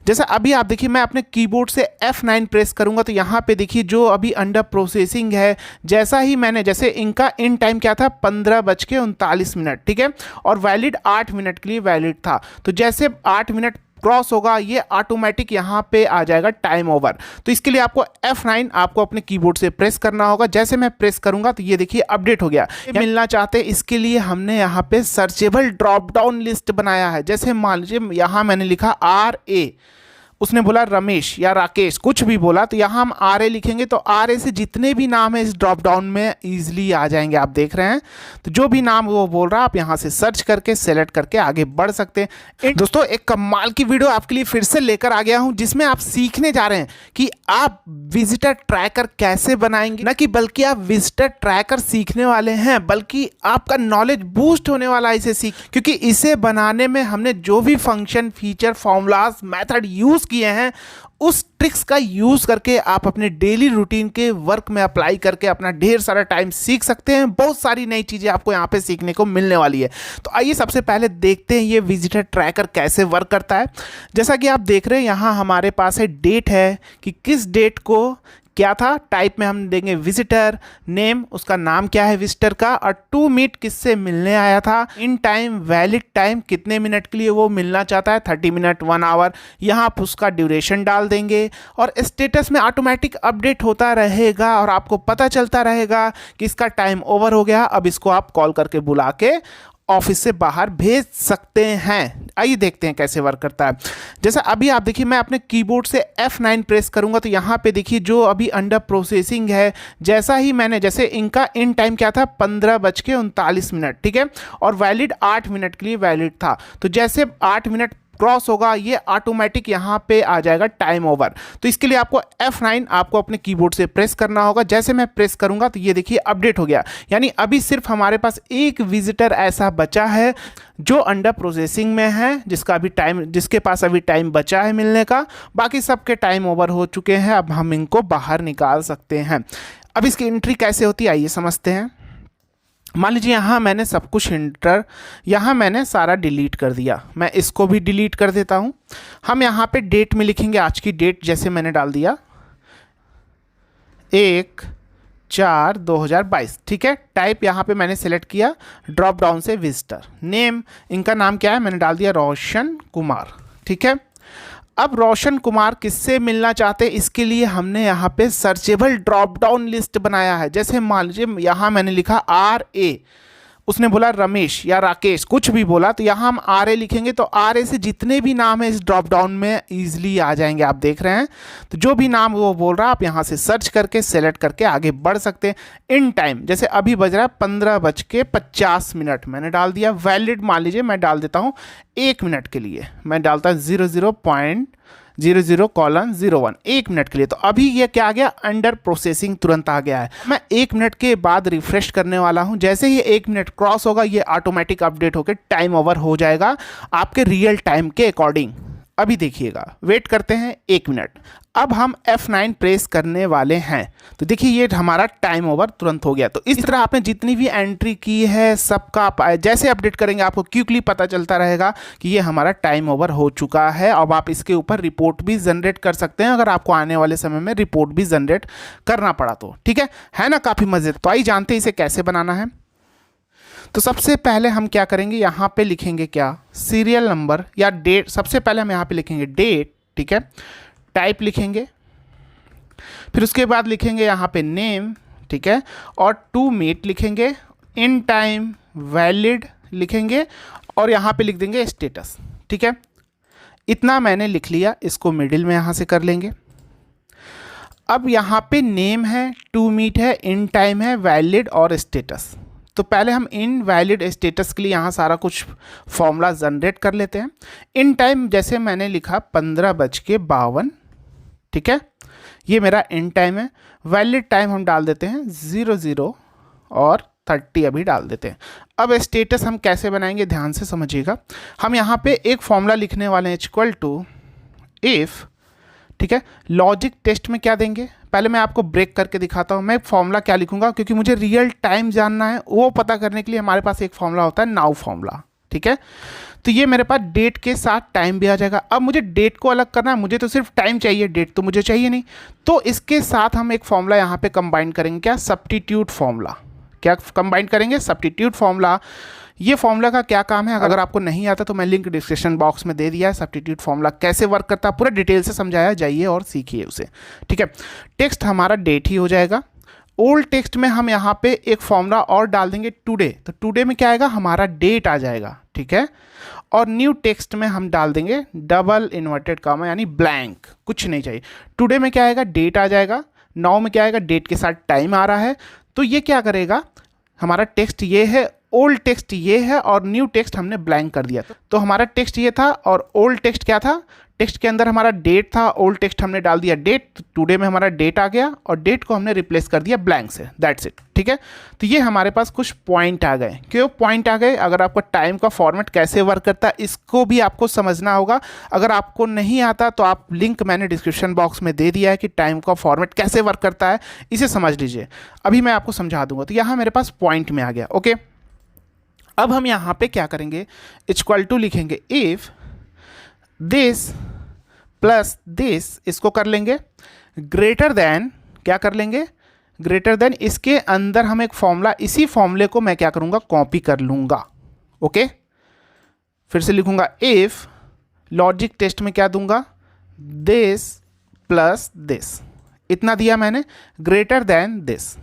जैसे अभी आप देखिए मैं अपने कीबोर्ड से F9 प्रेस करूंगा तो यहाँ पे देखिए जो अभी अंडर प्रोसेसिंग है, जैसा ही मैंने जैसे इनका इन टाइम क्या था 15:39, ठीक है, और वैलिड 8 मिनट के लिए वैलिड था। तो जैसे 8 मिनट क्रॉस होगा ये ऑटोमेटिक यहाँ पे आ जाएगा टाइम ओवर। तो इसके लिए आपको F9 आपको अपने कीबोर्ड से प्रेस करना होगा। जैसे मैं प्रेस करूंगा तो ये देखिए अपडेट हो गया। मिलना चाहते हैं इसके लिए हमने यहाँ पे सर्चेबल ड्रॉप डाउन लिस्ट बनाया है। जैसे मान लीजिए यहाँ मैंने लिखा RA, उसने बोला रमेश या राकेश कुछ भी बोला, तो यहाँ हम RA लिखेंगे तो RA से जितने भी नाम है इस ड्रॉप डाउन में ईजिली आ जाएंगे। आप देख रहे हैं तो जो भी नाम वो बोल रहा है आप यहाँ से सर्च करके सेलेक्ट करके आगे बढ़ सकते हैं। दोस्तों एक कमाल की वीडियो आपके लिए फिर से लेकर आ गया हूँ जिसमें आप सीखने जा रहे हैं कि आप विजिटर ट्रैकर कैसे बनाएंगे, न कि बल्कि आप विजिटर ट्रैकर सीखने वाले हैं, बल्कि आपका नॉलेज बूस्ट होने वाला है इसे सीख, क्योंकि इसे बनाने में हमने जो भी function feature formulas method use किए हैं उस ट्रिक्स का यूज करके आप अपने डेली रूटीन के वर्क में अप्लाई करके अपना ढेर सारा टाइम सीख सकते हैं। बहुत सारी नई चीजें आपको यहाँ पे सीखने को मिलने वाली है। तो आइए सबसे पहले देखते हैं ये विजिटर ट्रैकर कैसे वर्क करता है। जैसा कि आप देख रहे हैं यहाँ हमारे पास है डेट है कि किस डेट को क्या था, टाइप में हम देंगे विजिटर, नेम उसका नाम क्या है विजिटर का, और टू मीट किससे मिलने आया था, इन टाइम वैलिड टाइम कितने मिनट के लिए वो मिलना चाहता है 30 मिनट 1 आवर, यहाँ आप उसका ड्यूरेशन डाल देंगे और स्टेटस में ऑटोमेटिक अपडेट होता रहेगा और आपको पता चलता रहेगा कि इसका टाइम ओवर हो गया। अब इसको आप कॉल करके बुला के ऑफिस से बाहर भेज सकते हैं। आइए देखते हैं कैसे वर्क करता है। जैसा अभी आप देखिए मैं अपने कीबोर्ड से F9 प्रेस करूंगा तो यहाँ पे देखिए जो अभी अंडर प्रोसेसिंग है, जैसा ही मैंने जैसे इनका इन टाइम क्या था 15:39, ठीक है, और वैलिड 8 मिनट के लिए वैलिड था। तो जैसे 8 मिनट क्रॉस होगा ये ऑटोमेटिक यहाँ पे आ जाएगा टाइम ओवर। तो इसके लिए आपको F9 आपको अपने कीबोर्ड से प्रेस करना होगा। जैसे मैं प्रेस करूंगा तो ये देखिए अपडेट हो गया, यानी अभी सिर्फ हमारे पास एक विजिटर ऐसा बचा है जो अंडर प्रोसेसिंग में है, जिसके पास अभी टाइम बचा है मिलने का। बाकी सबके टाइम ओवर हो चुके हैं। अब हम इनको बाहर निकाल सकते हैं। अब इसकी एंट्री कैसे होती है आइए समझते हैं। मान लीजिए यहाँ मैंने सब कुछ यहाँ मैंने सारा डिलीट कर दिया, मैं इसको भी डिलीट कर देता हूँ। हम यहाँ पे डेट में लिखेंगे आज की डेट, जैसे मैंने डाल दिया 1/4/2022, ठीक है। टाइप यहाँ पे मैंने सेलेक्ट किया ड्रॉप डाउन से विजिटर, नेम इनका नाम क्या है मैंने डाल दिया रोशन कुमार, ठीक है। अब रोशन कुमार किससे मिलना चाहते हैं इसके लिए हमने यहाँ पे सर्चेबल ड्रॉप डाउन लिस्ट बनाया है। जैसे मान लीजिए यहाँ मैंने लिखा RA, उसने बोला रमेश या राकेश कुछ भी बोला, तो यहाँ हम RA लिखेंगे तो RA से जितने भी नाम है इस ड्रॉप डाउन में ईजिली आ जाएंगे। आप देख रहे हैं तो जो भी नाम वो बोल रहा है आप यहाँ से सर्च करके सेलेक्ट करके आगे बढ़ सकते हैं। इन टाइम जैसे अभी बज रहा है 15:50 मैंने डाल दिया। वैलिड मान लीजिए मैं डाल देता हूँ 1 मिनट के लिए, मैं डालता 00.00:01 1 मिनट के लिए। तो अभी ये क्या आ गया अंडर प्रोसेसिंग तुरंत आ गया है। मैं 1 मिनट के बाद रिफ्रेश करने वाला हूं। जैसे ही 1 मिनट क्रॉस होगा ये ऑटोमेटिक अपडेट होकर टाइम ओवर हो जाएगा आपके रियल टाइम के अकॉर्डिंग। अभी देखिएगा, वेट करते हैं 1 मिनट। अब हम F9 प्रेस करने वाले हैं तो देखिए ये हमारा टाइम ओवर तुरंत हो गया। तो इस तरह आपने जितनी भी एंट्री की है सबका आप जैसे अपडेट करेंगे आपको क्विकली पता चलता रहेगा कि ये हमारा टाइम ओवर हो चुका है। अब आप इसके ऊपर रिपोर्ट भी जनरेट कर सकते हैं अगर आपको आने वाले समय में रिपोर्ट भी जनरेट करना पड़ा तो, ठीक है ना, काफ़ी मजे। तो आइए जानते हैं इसे कैसे बनाना है। तो सबसे पहले हम क्या करेंगे, यहाँ पे लिखेंगे क्या सीरियल नंबर या डेट। सबसे पहले हम यहाँ पे लिखेंगे डेट, ठीक है, टाइप लिखेंगे, फिर उसके बाद लिखेंगे यहाँ पे नेम, ठीक है, और टू मीट लिखेंगे, इन टाइम वैलिड लिखेंगे और यहाँ पे लिख देंगे स्टेटस, ठीक है। इतना मैंने लिख लिया, इसको मिडिल में यहाँ से कर लेंगे। अब यहाँ पे नेम है, टू मीट है, इन टाइम है, वैलिड और स्टेटस। तो पहले हम इन वैलिड स्टेटस के लिए यहाँ सारा कुछ फॉर्मूला जनरेट कर लेते हैं। इन टाइम जैसे मैंने लिखा 15:52, ठीक है, ये मेरा इन टाइम है। वैलिड टाइम हम डाल देते हैं 00 और 30 अभी डाल देते हैं। अब स्टेटस हम कैसे बनाएंगे ध्यान से समझिएगा। हम यहाँ पे एक फॉर्मूला लिखने वाले हैं इक्वल टू इफ़, ठीक है। लॉजिक टेस्ट में क्या देंगे, पहले मैं आपको ब्रेक करके दिखाता हूँ। मैं फॉर्मूला क्या लिखूंगा क्योंकि मुझे रियल टाइम जानना है, वो पता करने के लिए हमारे पास एक फॉर्मूला होता है नाउ फॉर्मूला, ठीक है। तो ये मेरे पास डेट के साथ टाइम भी आ जाएगा। अब मुझे डेट को अलग करना है, मुझे तो सिर्फ टाइम चाहिए, डेट तो मुझे चाहिए नहीं। तो इसके साथ हम एक फॉर्मूला यहाँ पे कंबाइन करेंगे, क्या, सब्स्टिट्यूट फॉर्मूला। क्या कंबाइन करेंगे? Substitute formula. ये फॉर्मूला का क्या काम है, अगर आपको नहीं आता तो मैं लिंक डिस्क्रिप्शन बॉक्स में दे दिया है। सब्स्टिट्यूट फॉर्मूला कैसे वर्क करता है पूरा डिटेल से समझाया, जाइए और सीखिए उसे, ठीक है। टेक्स्ट हमारा डेट ही हो जाएगा। ओल्ड टेक्स्ट में हम यहाँ पे एक फॉर्मूला और डाल देंगे टुडे, तो टुडे में क्या आएगा, हमारा डेट आ जाएगा, ठीक है। और न्यू टेक्स्ट में हम डाल देंगे डबल इन्वर्टेड कामा यानी ब्लैंक, कुछ नहीं चाहिए। टुडे में क्या आएगा, डेट आ जाएगा। नाउ में क्या आएगा, डेट के साथ टाइम आ रहा है। तो ये क्या करेगा, हमारा टेक्स्ट ये है, ओल्ड टेक्स्ट ये है और न्यू टेक्स्ट हमने ब्लैंक कर दिया। तो हमारा टेक्स्ट ये था और ओल्ड टेक्स्ट क्या था, टेक्स्ट के अंदर हमारा डेट था, ओल्ड टेक्स्ट हमने डाल दिया डेट, टुडे में हमारा डेट आ गया और डेट को हमने रिप्लेस कर दिया ब्लैंक से, दैट्स इट, ठीक है। तो ये हमारे पास कुछ पॉइंट आ गए। क्यों पॉइंट आ गए, अगर आपको टाइम का फॉर्मेट कैसे वर्क करता है इसको भी आपको समझना होगा। अगर आपको नहीं आता तो आप लिंक मैंने डिस्क्रिप्शन बॉक्स में दे दिया है कि टाइम का फॉर्मेट कैसे वर्क करता है, इसे समझ लीजिए। अभी मैं आपको समझा दूंगा। तो यहाँ मेरे पास पॉइंट में आ गया, ओके। अब हम यहाँ पे क्या करेंगे, इक्वल टू लिखेंगे, इफ दिस प्लस दिस, इसको कर लेंगे ग्रेटर देन, क्या कर लेंगे, ग्रेटर देन, इसके अंदर हम एक फॉर्मूला, इसी फॉर्मूले को मैं क्या करूँगा, कॉपी कर लूँगा, ओके। फिर से लिखूँगा, इफ लॉजिक टेस्ट में क्या दूंगा, दिस प्लस दिस, इतना दिया मैंने, ग्रेटर देन दिस।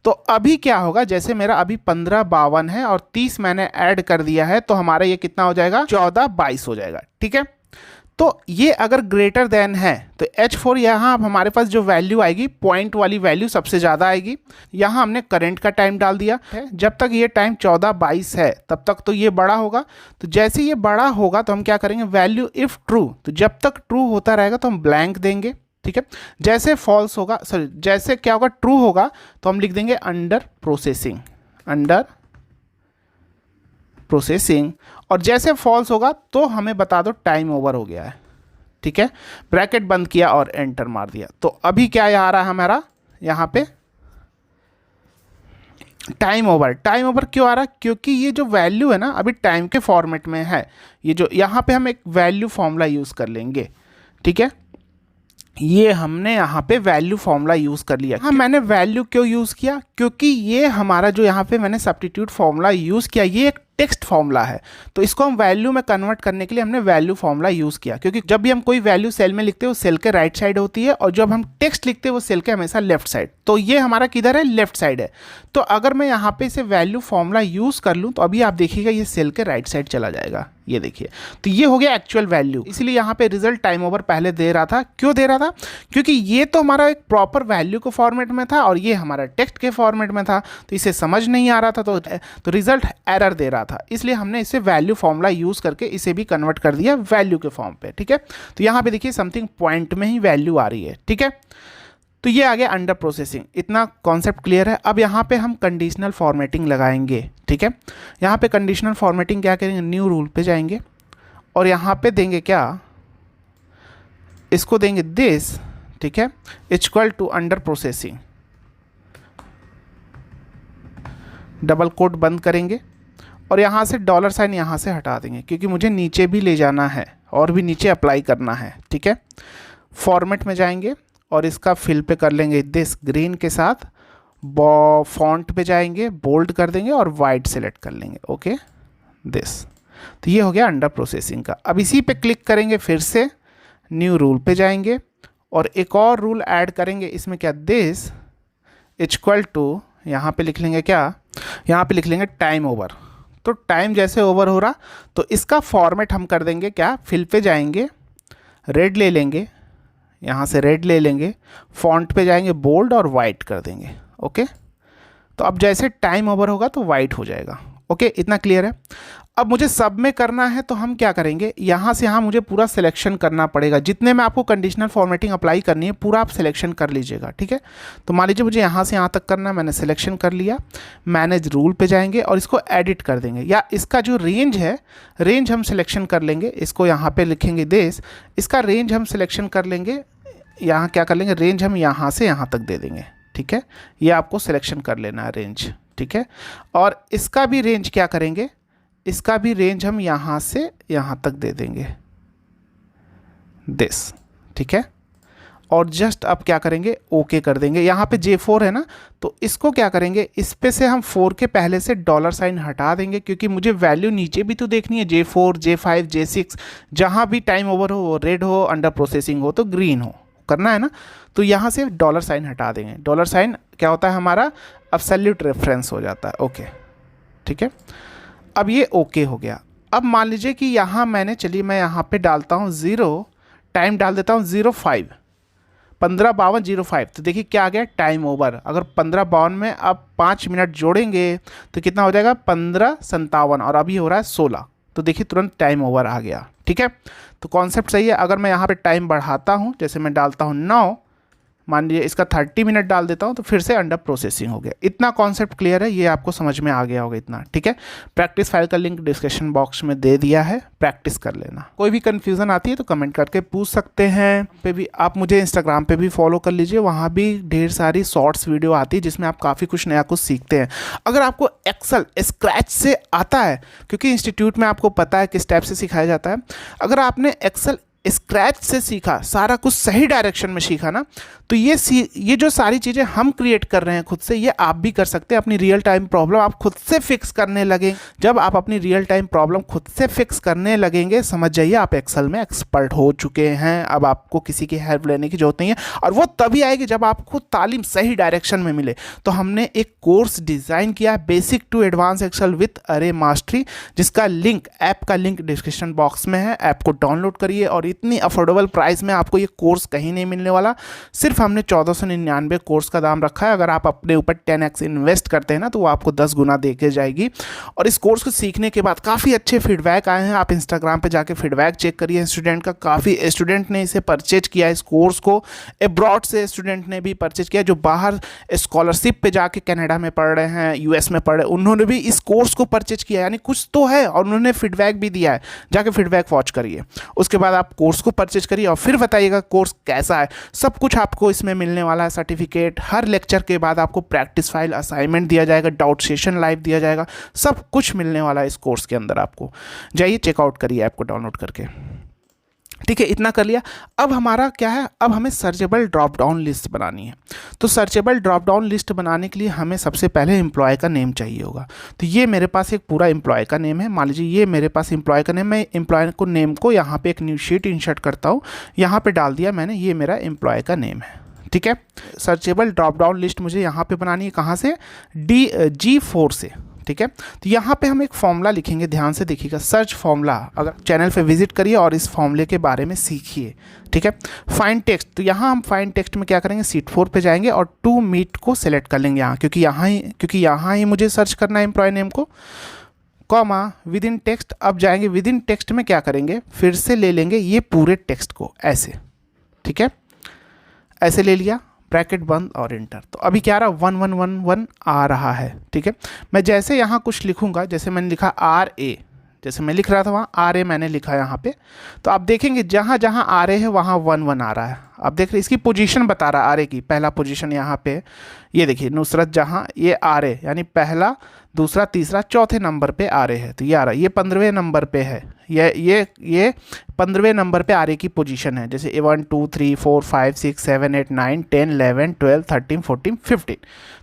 तो अभी क्या होगा, जैसे मेरा अभी 1552 है और 30 मैंने ऐड कर दिया है, तो हमारा ये कितना हो जाएगा, 1422 हो जाएगा, ठीक है। तो ये अगर ग्रेटर देन है तो H4 यहाँ अब हमारे पास जो वैल्यू आएगी, पॉइंट वाली वैल्यू सबसे ज़्यादा आएगी। यहाँ हमने करंट का टाइम डाल दिया है, जब तक ये टाइम 1422 है तब तक तो ये बड़ा होगा। तो जैसे ये बड़ा होगा तो हम क्या करेंगे, वैल्यू इफ़ ट्रू, तो जब तक ट्रू होता रहेगा तो हम ब्लैंक देंगे, ठीक है। जैसे फॉल्स होगा, सॉरी जैसे क्या होगा, ट्रू होगा तो हम लिख देंगे अंडर प्रोसेसिंग, अंडर प्रोसेसिंग। और जैसे फॉल्स होगा तो हमें बता दो टाइम ओवर हो गया है, ठीक है। ब्रैकेट बंद किया और एंटर मार दिया। तो अभी क्या आ रहा है हमारा यहाँ पे, टाइम ओवर। टाइम ओवर क्यों आ रहा है, क्योंकि ये जो वैल्यू है ना अभी टाइम के फॉर्मेट में है। ये जो यहाँ पे हम एक वैल्यू फॉर्मूला यूज़ कर लेंगे, ठीक है। ये हमने यहाँ पे वैल्यू फॉर्मूला यूज़ कर लिया। हाँ, मैंने वैल्यू क्यों यूज़ किया, क्योंकि ये हमारा जो यहाँ पे मैंने सब्स्टिट्यूट फॉर्मूला यूज़ किया, ये एक टेक्स्ट फॉर्मूला है, तो इसको हम वैल्यू में कन्वर्ट करने के लिए हमने वैल्यू फॉर्मूला यूज़ किया। क्योंकि जब भी हम कोई वैल्यू सेल में लिखते हैं वो सेल के राइट साइड होती है, और जब हम टेक्स्ट लिखते हैं वो सेल के हमेशा लेफ्ट साइड। तो ये हमारा किधर है, लेफ्ट साइड है। तो अगर मैं यहाँ पे इसे वैल्यू फॉर्मूला यूज़ कर लूँ तो अभी आप देखिएगा ये सेल के राइट साइड चला जाएगा, ये देखिए। तो ये हो गया एक्चुअल वैल्यू। इसलिए यहाँ पे रिजल्ट टाइम ओवर पहले दे रहा था। क्यों दे रहा था, क्योंकि ये तो हमारा एक प्रॉपर वैल्यू के फॉर्मेट में था और ये हमारा टेक्स्ट के फॉर्मेट में था, तो इसे समझ नहीं आ रहा था, तो रिजल्ट एरर दे रहा था। इसलिए हमने इसे वैल्यू फॉर्मूला यूज़ करके इसे भी कन्वर्ट कर दिया वैल्यू के फॉर्म पे, ठीक है। तो यहाँ पे देखिए समथिंग पॉइंट में ही वैल्यू आ रही है, ठीक है। तो ये आ गया अंडर प्रोसेसिंग। इतना कॉन्सेप्ट क्लियर है। अब यहाँ पे हम कंडीशनल फॉर्मेटिंग लगाएंगे, ठीक है। यहाँ पे कंडीशनल फॉर्मेटिंग क्या करेंगे, न्यू रूल पे जाएंगे और यहाँ पे देंगे क्या, इसको देंगे दिस, ठीक है, equal to under processing, double quote बंद करेंगे और यहाँ से डॉलर साइन यहाँ से हटा देंगे, क्योंकि मुझे नीचे भी ले जाना है और भी नीचे अप्लाई करना है, ठीक है। फॉर्मेट में जाएंगे और इसका फिल पे कर लेंगे दिस ग्रीन के साथ, फॉन्ट पे जाएंगे, बोल्ड कर देंगे और वाइट सेलेक्ट कर लेंगे, ओके दिस। तो ये हो गया अंडर प्रोसेसिंग का। अब इसी पे क्लिक करेंगे, फिर से न्यू रूल पे जाएंगे और एक और रूल ऐड करेंगे इसमें, क्या, दिस इक्वल टू, यहाँ पे लिख लेंगे क्या, यहाँ पे लिख लेंगे टाइम ओवर। तो टाइम जैसे ओवर हो रहा तो इसका फॉर्मेट हम कर देंगे क्या, फिल पे जाएंगे, रेड ले लेंगे, यहाँ से रेड ले लेंगे, फॉन्ट पे जाएंगे, बोल्ड और वाइट कर देंगे, ओके। तो अब जैसे टाइम ओवर होगा तो वाइट हो जाएगा, ओके। इतना क्लियर है। अब मुझे सब में करना है तो हम क्या करेंगे, यहाँ से यहाँ मुझे पूरा सिलेक्शन करना पड़ेगा। जितने में आपको कंडीशनल फॉर्मेटिंग अप्लाई करनी है पूरा आप सिलेक्शन कर लीजिएगा, ठीक है। तो मान लीजिए मुझे यहाँ से यहाँ तक करना है, मैंने सिलेक्शन कर लिया, मैनेज रूल पे जाएंगे और इसको एडिट कर देंगे, या इसका जो रेंज है, रेंज हम सिलेक्शन कर लेंगे, इसको यहाँ पे लिखेंगे दिस, इसका रेंज हम सिलेक्शन कर लेंगे, यहाँ क्या कर लेंगे, रेंज हम यहाँ से यहाँ तक दे देंगे, ठीक है। ये आपको सिलेक्शन कर लेना है रेंज, ठीक है। और इसका भी रेंज क्या करेंगे, इसका भी रेंज हम यहाँ से यहाँ तक दे देंगे दिस, ठीक है। और जस्ट अब क्या करेंगे, ओके कर देंगे। यहाँ पे J4 है ना, तो इसको क्या करेंगे, इस पे से हम 4 के पहले से डॉलर साइन हटा देंगे, क्योंकि मुझे वैल्यू नीचे भी तो देखनी है। J4, J5, J6 जहाँ भी टाइम ओवर हो, रेड हो, अंडर प्रोसेसिंग हो तो ग्रीन हो, करना है ना। तो यहाँ से डॉलर साइन हटा देंगे। डॉलर साइन क्या होता है हमारा, एब्सोल्यूट रेफरेंस हो जाता है। ओके, ठीक है। अब ये ओके हो गया। अब मान लीजिए कि यहाँ मैंने, चलिए मैं यहाँ पे डालता हूँ 0, टाइम डाल देता हूँ 05, 15:52:05। तो देखिए क्या आ गया, टाइम ओवर। अगर 15:52 में आप 5 मिनट जोड़ेंगे तो कितना हो जाएगा, 15:57, और अभी हो रहा है 16। तो देखिए तुरंत टाइम ओवर आ गया, ठीक है। तो कॉन्सेप्ट सही है। अगर मैं यहाँ पे टाइम बढ़ाता हूँ, जैसे मैं डालता हूँ 9, मान लीजिए इसका 30 मिनट डाल देता हूँ, तो फिर से अंडर प्रोसेसिंग हो गया। इतना कॉन्सेप्ट क्लियर है, ये आपको समझ में आ गया होगा इतना, ठीक है। प्रैक्टिस फाइल का लिंक डिस्क्रिप्शन बॉक्स में दे दिया है, प्रैक्टिस कर लेना। कोई भी कन्फ्यूज़न आती है तो कमेंट करके पूछ सकते हैं। पे भी आप मुझे इंस्टाग्राम पे भी फॉलो कर लीजिए, वहाँ भी ढेर सारी शॉर्ट्स वीडियो आती है जिसमें आप काफ़ी कुछ नया कुछ सीखते हैं। अगर आपको एक्सेल स्क्रैच से आता है, क्योंकि इंस्टीट्यूट में आपको पता है किस टाइप से सिखाया जाता है, अगर आपने एक्सेल स्क्रैच से सीखा, सारा कुछ सही डायरेक्शन में सीखा ना, तो ये जो सारी चीज़ें हम क्रिएट कर रहे हैं खुद से, ये आप भी कर सकते हैं। अपनी रियल टाइम प्रॉब्लम आप खुद से फिक्स करने लगें। जब आप अपनी रियल टाइम प्रॉब्लम खुद से फिक्स करने लगेंगे, समझ जाइए आप एक्सेल में एक्सपर्ट हो चुके हैं। अब आपको किसी की हेल्प लेने की जरूरत नहीं है, और वो तभी आएगी जब आपको तालीम सही डायरेक्शन में मिले। तो हमने एक कोर्स डिज़ाइन किया, basic to advance Excel with अरे मास्टरी, जिसका लिंक, ऐप का लिंक डिस्क्रिप्शन बॉक्स में है। ऐप को डाउनलोड करिए, और इतनी अफोर्डेबल प्राइस में आपको ये कोर्स कहीं नहीं मिलने वाला। सिर्फ हमने 1499 कोर्स का दाम रखा है। अगर आप अपने ऊपर 10x इन्वेस्ट करते हैं ना, तो वो आपको 10 गुना दे के जाएगी। और इस कोर्स को सीखने के बाद काफ़ी अच्छे फीडबैक आए हैं। आप इंस्टाग्राम पे जाके फीडबैक चेक करिए स्टूडेंट का। काफ़ी स्टूडेंट ने इसे परचेज किया, इस कोर्स को। अब्रॉड से स्टूडेंट ने भी परचेज किया, जो बाहर स्कॉलरशिप पे जाके कनाडा में पढ़ रहे हैं, US में पढ़ रहे हैं, उन्होंने भी इस कोर्स को परचेज किया। यानी कुछ तो है, और उन्होंने फीडबैक भी दिया है। जाके फीडबैक वॉच करिए, उसके बाद आप कोर्स को परचेज करिए और फिर बताइएगा कोर्स कैसा है। सब कुछ आपको इसमें मिलने वाला है, सर्टिफिकेट। हर लेक्चर के बाद आपको प्रैक्टिस फाइल, असाइनमेंट दिया जाएगा, डाउट सेशन लाइव दिया जाएगा, सब कुछ मिलने वाला है इस कोर्स के अंदर। आपको जाइए चेकआउट करिए ऐप को डाउनलोड करके, ठीक है। इतना कर लिया। अब हमारा क्या है, अब हमें सर्चेबल ड्रॉप डाउन लिस्ट बनानी है। तो सर्चेबल ड्रॉप डाउन लिस्ट बनाने के लिए हमें सबसे पहले एम्प्लॉय का नेम चाहिए होगा। तो ये मेरे पास एक पूरा एम्प्लॉय का नेम है। मान लीजिए ये मेरे पास एम्प्लॉय का नेम, मैं एम्प्लॉय को नेम को यहाँ पे एक न्यू शीट इंसर्ट करता हूँ, यहाँ पे डाल दिया मैंने, ये मेरा एम्प्लॉय का नेम है, ठीक है। सर्चेबल ड्रॉप डाउन लिस्ट मुझे यहाँ पे बनानी है, कहाँ से, G4 से, ठीक है। तो यहाँ पे हम एक फॉर्मूला लिखेंगे, ध्यान से देखिएगा, सर्च फॉर्मूला। अगर चैनल पे विजिट करिए और इस फॉर्मूले के बारे में सीखिए, ठीक है। फाइंड टेक्स्ट, तो यहाँ हम फाइंड टेक्स्ट में क्या करेंगे, शीट 4 पे जाएंगे और टू मीट को सिलेक्ट कर लेंगे यहाँ, क्योंकि यहाँ ही मुझे सर्च करना है एम्प्लॉय नेम को, कॉमा विद इन टेक्स्ट। अब जाएंगे विद इन टेक्स्ट में, क्या करेंगे, फिर से ले लेंगे ये पूरे टेक्स्ट को ऐसे, ठीक है, ऐसे ले लिया, ब्रैकेट बंद और इंटर। तो अभी क्या रहा, 1111 आ रहा है, ठीक है। मैं जैसे यहाँ कुछ लिखूंगा, जैसे मैंने लिखा RA, जैसे मैं लिख रहा था वहाँ RA मैंने लिखा यहाँ पे, तो आप देखेंगे जहाँ जहाँ RA है वहाँ 11 आ रहा है। आप देख रहे, इसकी पोजीशन बता रहा है RA की, पहला पोजीशन यहाँ पे, ये देखिए नुसरत जहाँ, ये RA यानी पहला, दूसरा, तीसरा, चौथे नंबर पे RA है, तो ये आ रहा है। ये 15वें नंबर पे है, ये 15वें नंबर पे RA की पोजीशन है। जैसे 1 2 3 4 5 6 7 8 9 10 11 12 13 14 15,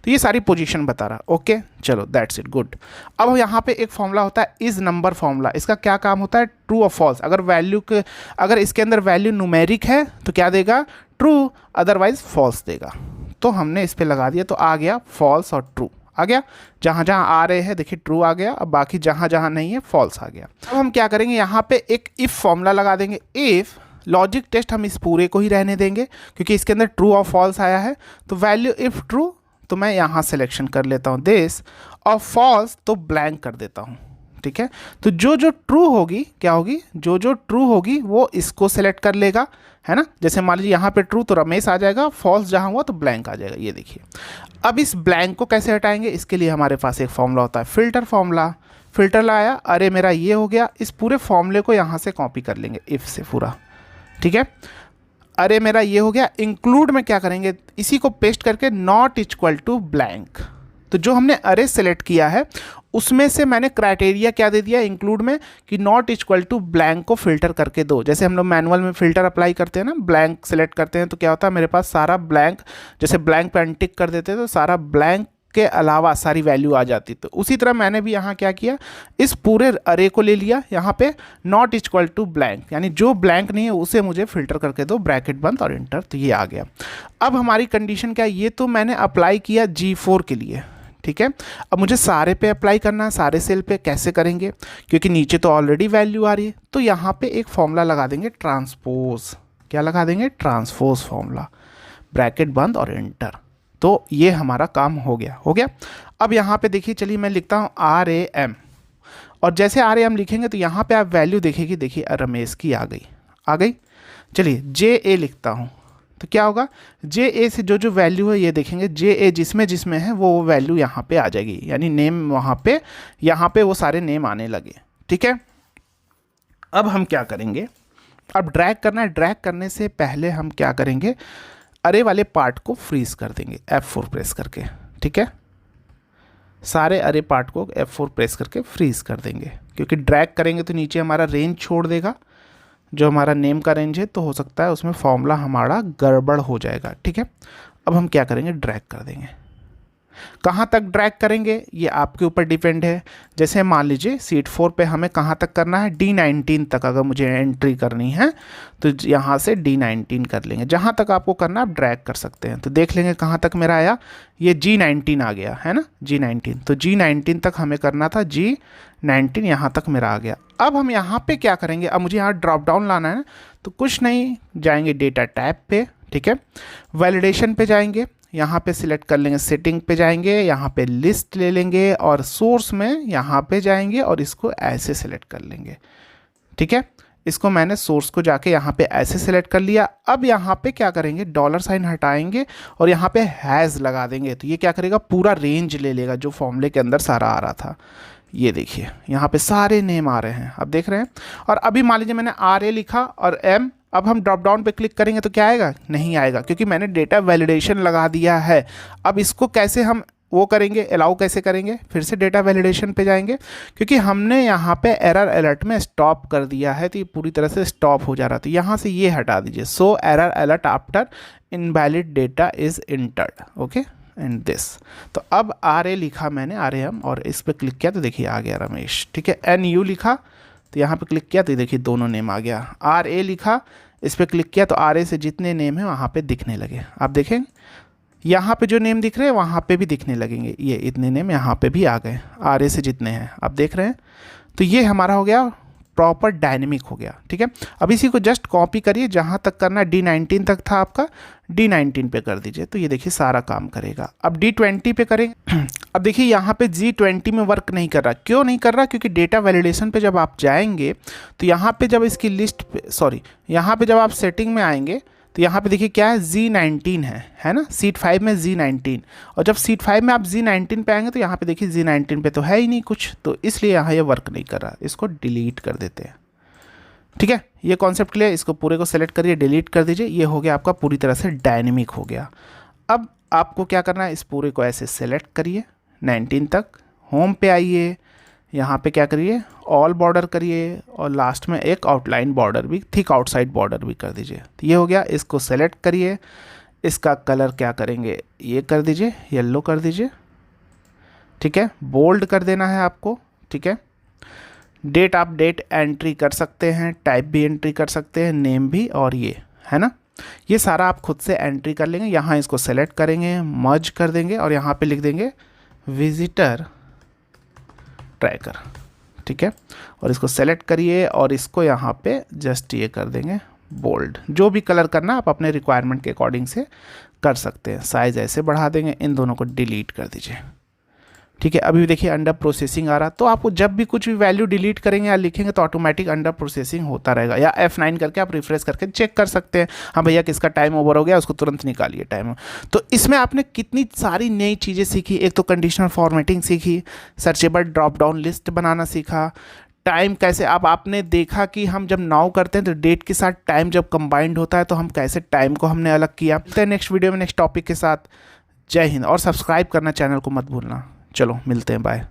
तो ये सारी पोजीशन बता रहा है। ओके, चलो दैट्स इट, गुड। अब यहाँ पे एक फॉर्मूला होता है इज नंबर फॉर्मूला। इसका क्या काम होता है, ट्रू और फॉल्स। अगर इसके अंदर वैल्यू न्यूमेरिक है तो क्या देगा, ट्रू, अदरवाइज फॉल्स देगा। तो हमने इस पे लगा दिया, तो आ गया फॉल्स और ट्रू आ गया। जहाँ जहाँ आ रहे हैं देखिए ट्रू आ गया, अब बाकी जहाँ जहाँ नहीं है फॉल्स आ गया। अब हम क्या करेंगे, यहाँ पे एक इफ़ फॉर्मूला लगा देंगे। इफ़ लॉजिक टेस्ट हम इस पूरे को ही रहने देंगे, क्योंकि इसके अंदर ट्रू और फॉल्स आया है। तो वैल्यू इफ़ ट्रू, तो मैं यहाँ सिलेक्शन कर लेता हूँ दिस, और फॉल्स तो ब्लैंक कर देता हूँ, ठीक है। तो जो जो ट्रू होगी क्या होगी, जो जो ट्रू होगी वो इसको सेलेक्ट कर लेगा, है ना। जैसे मान लीजिए यहाँ पे ट्रू तो रमेश आ जाएगा, फॉल्स जहाँ हुआ तो ब्लैंक आ जाएगा, ये देखिए। अब इस ब्लैंक को कैसे हटाएंगे, इसके लिए हमारे पास एक फॉर्मूला होता है, फिल्टर फॉर्मूला। फिल्टर लाया, अरे मेरा ये हो गया, इस पूरे फॉर्मूले को यहाँ से कॉपी कर लेंगे इफ़ से पूरा, ठीक है। अरे मेरा ये हो गया, इंक्लूड में क्या करेंगे, इसी को पेस्ट करके नॉट इक्वल टू ब्लैंक, तो जो हमने अरे सेलेक्ट किया है उसमें से मैंने क्राइटेरिया क्या दे दिया इंक्लूड में कि नॉट इक्वल टू ब्लैंक को फिल्टर करके दो। जैसे हम लोग मैनुअल में फिल्टर अप्लाई करते हैं ना, ब्लैंक सेलेक्ट करते हैं तो क्या होता है मेरे पास सारा ब्लैंक, जैसे ब्लैंक पे अनटिक कर देते हैं तो सारा ब्लैंक के अलावा सारी वैल्यू आ जाती। तो उसी तरह मैंने भी यहाँ क्या किया, इस पूरे अरे को ले लिया, यहाँ पे नॉट इक्वल टू ब्लैंक, यानी जो ब्लैंक नहीं है उसे मुझे फिल्टर करके दो, ब्रैकेट बंद और इंटर। तो ये आ गया। अब हमारी कंडीशन क्या है, ये तो मैंने अप्लाई किया G4 के लिए, ठीक है। अब मुझे सारे पे अप्लाई करना है, सारे सेल पे कैसे करेंगे, क्योंकि नीचे तो ऑलरेडी वैल्यू आ रही है। तो यहाँ पे एक फॉर्मूला लगा देंगे ट्रांसपोज, क्या लगा देंगे, ट्रांसपोज फॉर्मूला, ब्रैकेट बंद और इंटर। तो ये हमारा काम हो गया। अब यहाँ पे देखिए, चलिए मैं लिखता हूँ RAM, और जैसे RAM लिखेंगे तो यहाँ पे आप वैल्यू देखेगी, देखिए रमेश की आ गई। चलिए JA लिखता हूँ, तो क्या होगा, JA से जो जो वैल्यू है ये देखेंगे, JA जिसमें है वो वैल्यू यहाँ पे आ जाएगी, यानी नेम वहाँ पे, यहाँ पे वो सारे नेम आने लगे, ठीक है। अब हम क्या करेंगे, अब ड्रैग करना है। ड्रैग करने से पहले हम क्या करेंगे, अरे वाले पार्ट को फ्रीज कर देंगे F4 प्रेस करके, ठीक है। सारे अरे पार्ट को F4 प्रेस करके फ्रीज कर देंगे, क्योंकि ड्रैग करेंगे तो नीचे हमारा रेंज छोड़ देगा, जो हमारा नेम का रेंज है, तो हो सकता है उसमें फॉर्मूला हमारा गड़बड़ हो जाएगा, ठीक है। अब हम क्या करेंगे, ड्रैग कर देंगे। कहाँ तक ड्रैग करेंगे ये आपके ऊपर डिपेंड है। जैसे मान लीजिए सीट 4 पे हमें कहाँ तक करना है, D19 तक अगर मुझे एंट्री करनी है तो यहाँ से D19 कर लेंगे। जहाँ तक आपको करना आप ड्रैग कर सकते हैं। तो देख लेंगे कहाँ तक मेरा आया, ये G19 आ गया है ना, G19। तो G19 तक हमें करना था, G19 यहाँ तक मेरा आ गया। अब हम यहाँ पे क्या करेंगे, अब मुझे यहाँ ड्रॉप डाउन लाना है, तो कुछ नहीं, जाएंगे डेटा टैब पे, ठीक है, वैलिडेशन पे जाएंगे, यहाँ पे सिलेक्ट कर लेंगे, सेटिंग पे जाएंगे, यहाँ पे लिस्ट ले लेंगे और सोर्स में यहाँ पे जाएंगे और इसको ऐसे सिलेक्ट कर लेंगे, ठीक है। इसको मैंने सोर्स को जाके यहाँ पे ऐसे सिलेक्ट कर लिया। अब यहाँ पे क्या करेंगे, $साइन हटाएंगे और यहाँ पे हैज़ लगा देंगे। तो ये क्या करेगा, पूरा रेंज ले लेगा जो फॉर्मूले के अंदर सारा आ रहा था। ये देखिए यहाँ पे सारे नेम आ रहे हैं, अब देख रहे हैं। और अभी मान लीजिए मैंने RA लिखा और M, अब हम ड्रॉप डाउन पे क्लिक करेंगे तो क्या आएगा, नहीं आएगा, क्योंकि मैंने डेटा वैलिडेशन लगा दिया है। अब इसको कैसे हम वो करेंगे, अलाउ कैसे करेंगे, फिर से डेटा वैलिडेशन पे जाएंगे, क्योंकि हमने यहाँ पे एरर अलर्ट में स्टॉप कर दिया है, तो ये पूरी तरह से स्टॉप हो जा रहा था। यहाँ से ये हटा दीजिए, so error alert after invalid data is entered, okay and this. तो अब RA लिखा मैंने, RAM, और इस पर क्लिक किया तो देखिए आ गया रमेश, ठीक है। NU लिखा तो यहाँ पे क्लिक किया तो देखिए दोनों नेम आ गया। RA लिखा, इस पर क्लिक किया तो RA से जितने नेम हैं वहाँ पे दिखने लगे। आप देखें यहाँ पे जो नेम दिख रहे हैं वहाँ पे भी दिखने लगेंगे, ये इतने नेम यहाँ पे भी आ गए RA से जितने हैं, आप देख रहे हैं। तो ये हमारा हो गया प्रॉपर डायनेमिक हो गया, ठीक है। अब इसी को जस्ट कॉपी करिए, जहाँ तक करना D19 तक था आपका, D19 पे कर दीजिए, तो ये देखिए सारा काम करेगा। अब D20 पे करेंगे। अब देखिए यहाँ पे G20 में वर्क नहीं कर रहा, क्यों नहीं कर रहा, क्योंकि डेटा वैलिडेशन पे जब आप जाएंगे तो यहाँ पे जब इसकी लिस्ट पे, सॉरी, यहाँ पे जब आप सेटिंग में आएंगे तो यहाँ पे देखिए क्या है, G19 है ना, सीट 5 में G19, और जब सीट 5 में आप G19 पे आएंगे तो यहाँ पे देखिए G19 पे तो है ही नहीं कुछ, तो इसलिए यहाँ ये वर्क नहीं कर रहा। इसको डिलीट कर देते हैं, ठीक है। ये कॉन्सेप्ट क्लियर, इसको पूरे को सेलेक्ट करिए, डिलीट कर दीजिए। ये हो गया आपका पूरी तरह से डायनेमिक हो गया। अब आपको क्या करना है, इस पूरे को ऐसे सेलेक्ट करिए 19 तक, होम पे आइए, यहाँ पे क्या करिए, ऑल बॉर्डर करिए, और लास्ट में एक आउटलाइन बॉर्डर भी, थिक आउटसाइड बॉर्डर भी कर दीजिए। तो ये हो गया। इसको सेलेक्ट करिए, इसका कलर क्या करेंगे, ये कर दीजिए, येलो कर दीजिए, ठीक है। बोल्ड कर देना है आपको, ठीक है। डेट आप डेट एंट्री कर सकते हैं, टाइप भी एंट्री कर सकते हैं, नेम भी, और ये है ना, ये सारा आप खुद से एंट्री कर लेंगे। यहाँ इसको सेलेक्ट करेंगे, मर्ज कर देंगे और यहाँ पे लिख देंगे विजिटर ट्रैकर, ठीक है। और इसको सेलेक्ट करिए और इसको यहाँ पे जस्ट ये कर देंगे बोल्ड। जो भी कलर करना आप अपने रिक्वायरमेंट के अकॉर्डिंग से कर सकते हैं। साइज़ ऐसे बढ़ा देंगे, इन दोनों को डिलीट कर दीजिए, ठीक है। अभी भी देखिए अंडर प्रोसेसिंग आ रहा, तो आपको जब भी कुछ भी वैल्यू डिलीट करेंगे या लिखेंगे तो ऑटोमेटिक अंडर प्रोसेसिंग होता रहेगा। या F9 करके आप रिफ्रेश करके चेक कर सकते हैं, हाँ भैया किसका टाइम ओवर हो गया, उसको तुरंत निकालिए टाइम। तो इसमें आपने कितनी सारी नई चीज़ें सीखी। एक तो कंडीशनल फॉर्मेटिंग सीखी, सर्चेबल ड्रॉप डाउन लिस्ट बनाना सीखा, टाइम कैसे, अब आपने देखा कि हम जब नाउ करते हैं तो डेट के साथ टाइम जब कंबाइंड होता है तो हम कैसे टाइम को हमने अलग किया। नेक्स्ट वीडियो में नेक्स्ट टॉपिक के साथ। जय हिंद। और सब्सक्राइब करना चैनल को मत भूलना। चलो मिलते हैं, बाय।